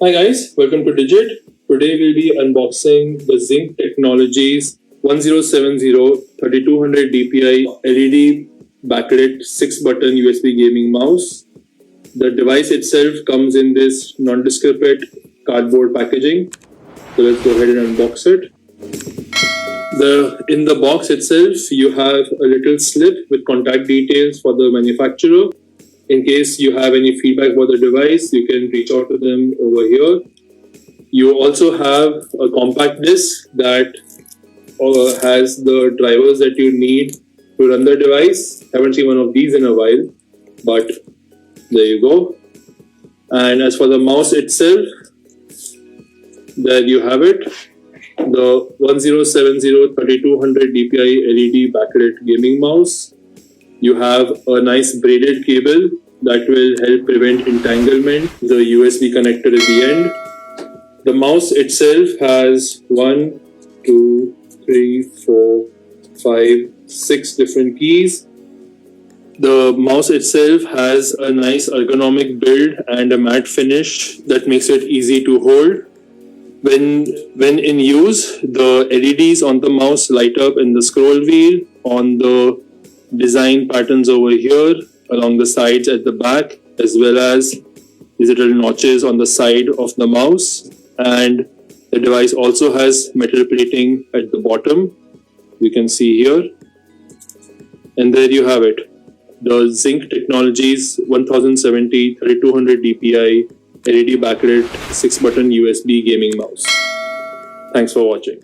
Hi guys, welcome to Digit. Today we'll be unboxing the Zinq Technologies 1070 3200 dpi LED backlit 6-button USB gaming mouse. The device itself comes in this non-descript cardboard packaging. So let's go ahead and unbox it. In the box itself, you have a little slip with contact details for the manufacturer. In case you have any feedback about the device, you can reach out to them over here. You also have a compact disc that has the drivers that you need to run the device. Haven't seen one of these in a while, but there you go. And as for the mouse itself, there you have it. The 1070 3200 dpi LED backlit gaming mouse. You have a nice braided cable that will help prevent entanglement. The USB connector at the end. The mouse itself has 1, 2, 3, 4, 5, 6 different keys. The mouse itself has a nice ergonomic build and a matte finish that makes it easy to hold. When in use, the LEDs on the mouse light up in the scroll wheel, on the design patterns over here, along the sides at the back, as well as these little notches on the side of the mouse. And the device also has metal plating at the bottom, you can see here. And there you have it, the Zinq Technologies 1070 3200 dpi LED backlit 6-button USB gaming mouse. Thanks for watching.